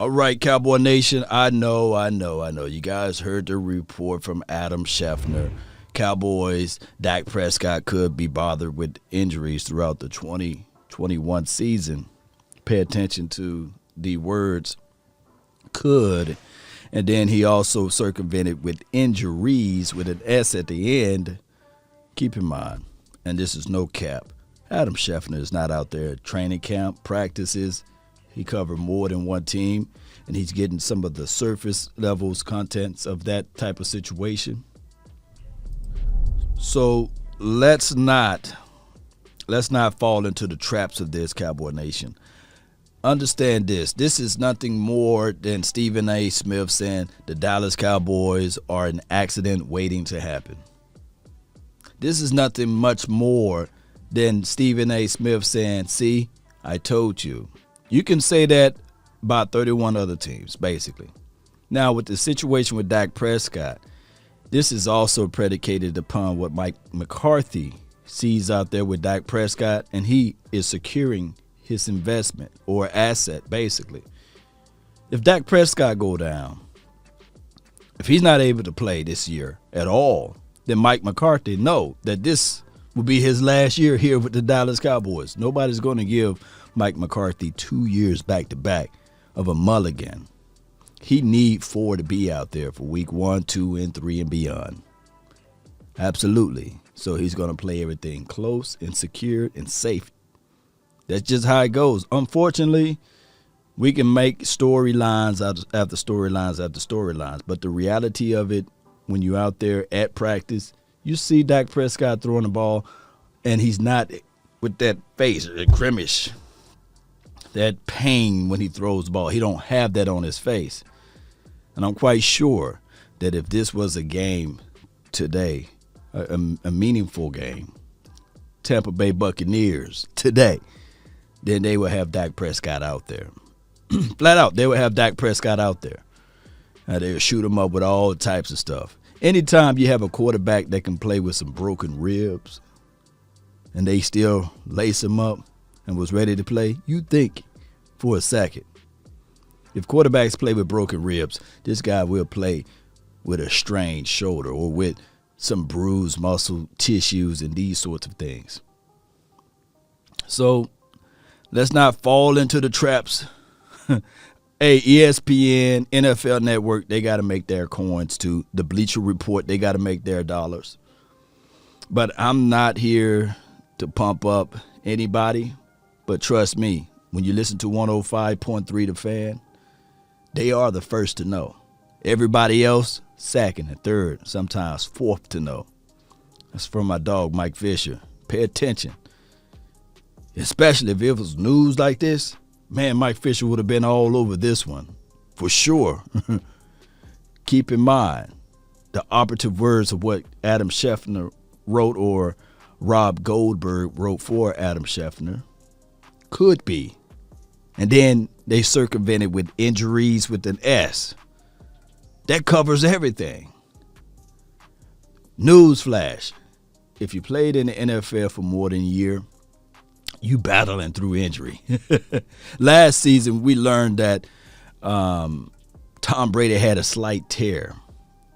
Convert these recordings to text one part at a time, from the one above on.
All right, Cowboy Nation, I know. You guys heard the report from Adam Schefter. Cowboys, Dak Prescott could be bothered with injuries throughout the 2021 season. Pay attention to the words could. And then he also circumvented with injuries with an S at the end. Keep in mind, and this is no cap, Adam Schefter is not out there at training camp, practices. He covered more than one team, and he's getting some of the surface levels contents of that type of situation. So let's not fall into the traps of this, Cowboy Nation. Understand this. This is nothing more than Stephen A. Smith saying the Dallas Cowboys are an accident waiting to happen. This is nothing much more than Stephen A. Smith saying, see, I told you. You can say that about 31 other teams, basically. Now, with the situation with Dak Prescott, this is also predicated upon what Mike McCarthy sees out there with Dak Prescott, and he is securing his investment or asset, basically. If Dak Prescott go down, if he's not able to play this year at all, then Mike McCarthy know that this will be his last year here with the Dallas Cowboys. Nobody's going to give Mike McCarthy 2 years back-to-back of a mulligan. He need 4 to be out there for week 1, 2, and 3 and beyond. Absolutely. So he's going to play everything close and secure and safe. That's just how it goes. Unfortunately, we can make storylines after storylines after storylines, but the reality of it, when you're out there at practice, you see Dak Prescott throwing the ball, and he's not with that face, that grimace, that pain when he throws the ball. He don't have that on his face. And I'm quite sure that if this was a game today, a meaningful game, Tampa Bay Buccaneers today, then they would have Dak Prescott out there. Flat out, they would have Dak Prescott out there. They would shoot him up with all types of stuff. Anytime you have a quarterback that can play with some broken ribs and they still lace him up and was ready to play, you think for a second, if quarterbacks play with broken ribs, this guy will play with a strained shoulder or with some bruised muscle tissues and these sorts of things. So let's not fall into the traps. Hey, ESPN, NFL Network, they got to make their coins too. The Bleacher Report, they got to make their dollars. But I'm not here to pump up anybody. But trust me, when you listen to 105.3 The Fan, they are the first to know. Everybody else, second and third, sometimes fourth to know. That's from my dog, Mike Fisher. Pay attention. Especially if it was news like this. Man, Mike Fisher would have been all over this one, for sure. Keep in mind the operative words of what Adam Schefter wrote or Rob Goldberg wrote for Adam Schefter. Could be. And then they circumvented with injuries with an S. That covers everything. Newsflash. If you played in the NFL for more than a year, you battling through injury. Last season, we learned that Tom Brady had a slight tear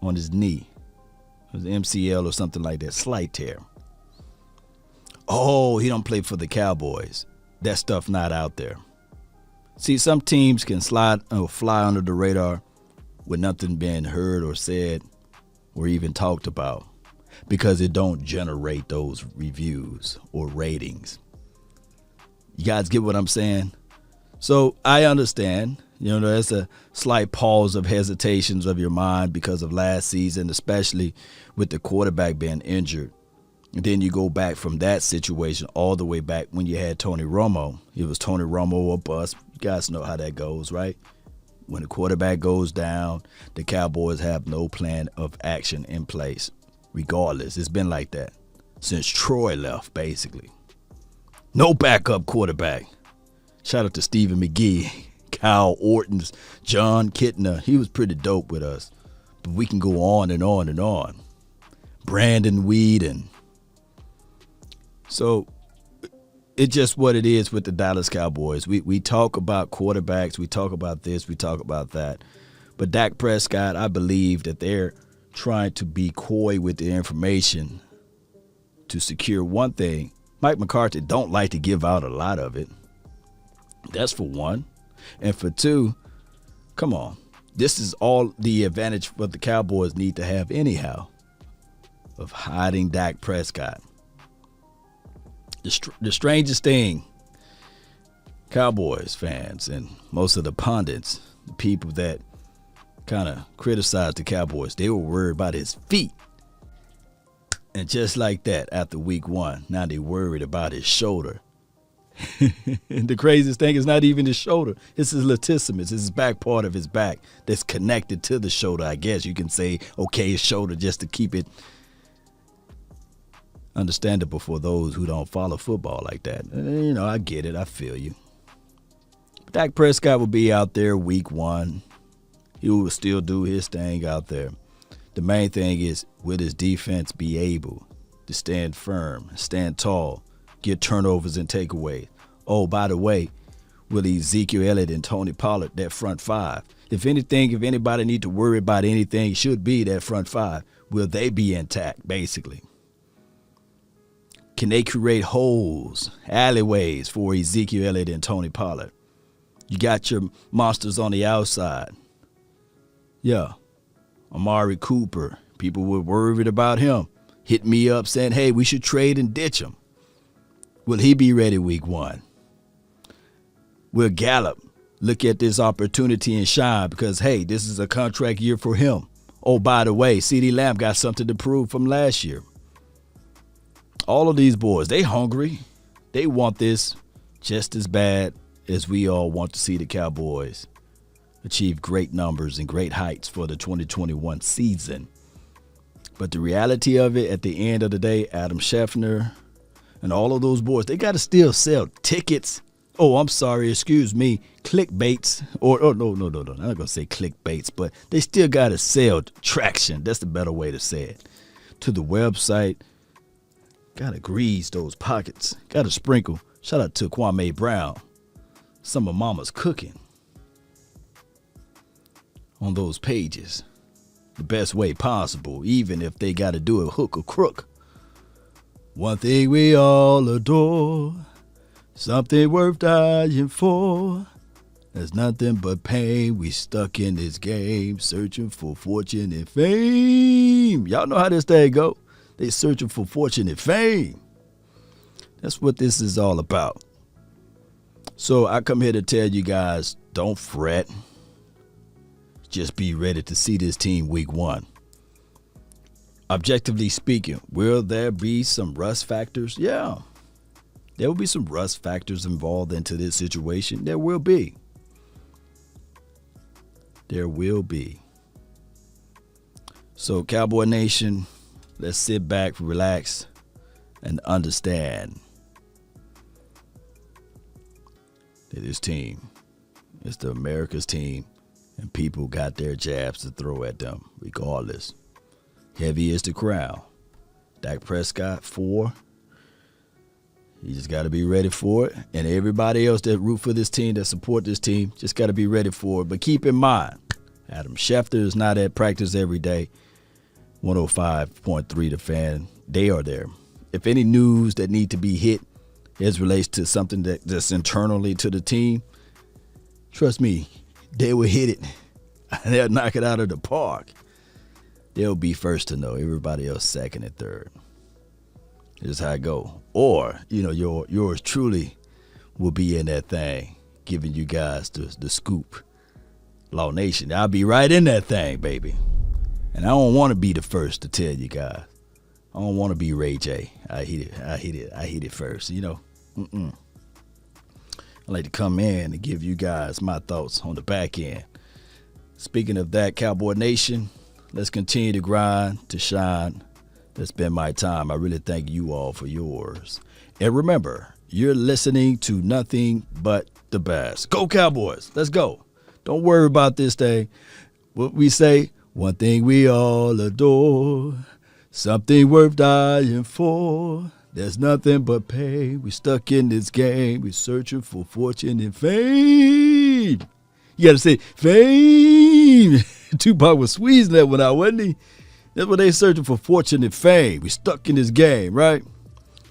on his knee. It was MCL or something like that, slight tear. Oh, he don't play for the Cowboys. That stuff not out there. See, some teams can slide or fly under the radar with nothing being heard or said or even talked about because it don't generate those reviews or ratings. You guys get what I'm saying? So I understand, there's a slight pause of hesitations of your mind because of last season, especially with the quarterback being injured. And then you go back from that situation all the way back when you had Tony Romo. It was Tony Romo or bust. You guys know how that goes, right? When the quarterback goes down, the Cowboys have no plan of action in place. Regardless, it's been like that since Troy left, basically. No backup quarterback. Shout out to Stephen McGee, Kyle Orton's, John Kitna. He was pretty dope with us. But we can go on and on and on. Brandon Whedon. So it's just what it is with the Dallas Cowboys. We talk about quarterbacks, we talk about this, we talk about that. But Dak Prescott, I believe that they're trying to be coy with the information to secure one thing. Mike McCarthy don't like to give out a lot of it. That's for one. And for two, come on. This is all the advantage what the Cowboys need to have anyhow of hiding Dak Prescott. The strangest thing, Cowboys fans and most of the pundits, the people that kind of criticized the Cowboys, they were worried about his feet. And just like that, after week 1, now they worried about his shoulder. And the craziest thing is not even his shoulder. It's his latissimus. It's his back part of his back that's connected to the shoulder. I guess you can say, okay, his shoulder, just to keep it understandable for those who don't follow football like that. You know, I get it. I feel you. But Dak Prescott will be out there week 1. He will still do his thing out there. The main thing is, will his defense be able to stand firm, stand tall, get turnovers and takeaways? Oh, by the way, will Ezekiel Elliott and Tony Pollard, that front 5? If anything, if anybody need to worry about anything, it should be that front 5. Will they be intact, basically? Can they create holes, alleyways for Ezekiel Elliott and Tony Pollard? You got your monsters on the outside. Yeah. Amari Cooper. People were worried about him. Hit me up saying, hey, we should trade and ditch him. Will he be ready week 1? Will Gallup look at this opportunity and shine because, hey, this is a contract year for him? Oh, by the way, CeeDee Lamb got something to prove from last year. All of these boys, they hungry. They want this just as bad as we all want to see the Cowboys achieve great numbers and great heights for the 2021 season. But the reality of it, at the end of the day, Adam Schefter and all of those boys, they got to still sell tickets. Oh, I'm sorry, excuse me, clickbaits. No, I'm not going to say clickbaits, but they still got to sell traction. That's the better way to say it. To the website, got to grease those pockets. Got to sprinkle. Shout out to Kwame Brown. Some of mama's cooking on those pages the best way possible, even if they got to do it hook or crook. One thing we all adore, something worth dying for. There's nothing but pain. We stuck in this game, searching for fortune and fame. Y'all know how this thing go. They searching for fortune and fame. That's what this is all about. So I come here to tell you guys, don't fret. Just be ready to see this team week 1. Objectively speaking, will there be some rust factors? Yeah. There will be some rust factors involved into this situation. There will be. There will be. So, Cowboy Nation, let's sit back, relax, and understand that this team is the America's team. And people got their jabs to throw at them, regardless. Heavy is the crown. Dak Prescott, 4. You just got to be ready for it. And everybody else that root for this team, that support this team, just got to be ready for it. But keep in mind, Adam Schefter is not at practice every day. 105.3 The Fan, they are there. If any news that need to be hit as relates to something that's internally to the team, trust me, they will hit it. They'll knock it out of the park. They'll be first to know. Everybody else second and third. This is how it go. Or, yours truly will be in that thing, giving you guys the scoop. Law Nation, I'll be right in that thing, baby. And I don't want to be the first to tell you guys. I don't want to be Ray J. I hit it first, I like to come in and give you guys my thoughts on the back end. Speaking of that, Cowboy Nation, let's continue to grind, to shine. That's been my time. I really thank you all for yours. And remember, you're listening to nothing but the best. Go Cowboys. Let's go. Don't worry about this thing. What we say, one thing we all adore, something worth dying for. There's nothing but pain. We stuck in this game. We're searching for fortune and fame. You got to say fame. Tupac was squeezing that one out, wasn't he? That's what they searching for, fortune and fame. We stuck in this game, right?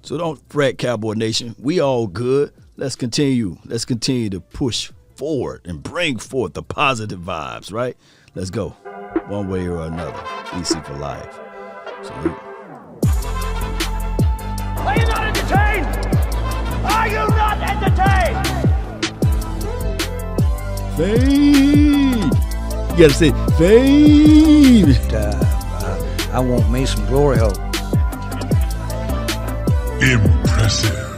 So don't fret, Cowboy Nation. We all good. Let's continue. Let's continue to push forward and bring forth the positive vibes, right? Let's go. One way or another. EC for life. Salute. Are you not entertained? Are you not entertained? Fame. You gotta say fame. I want me some glory hole. Impressive.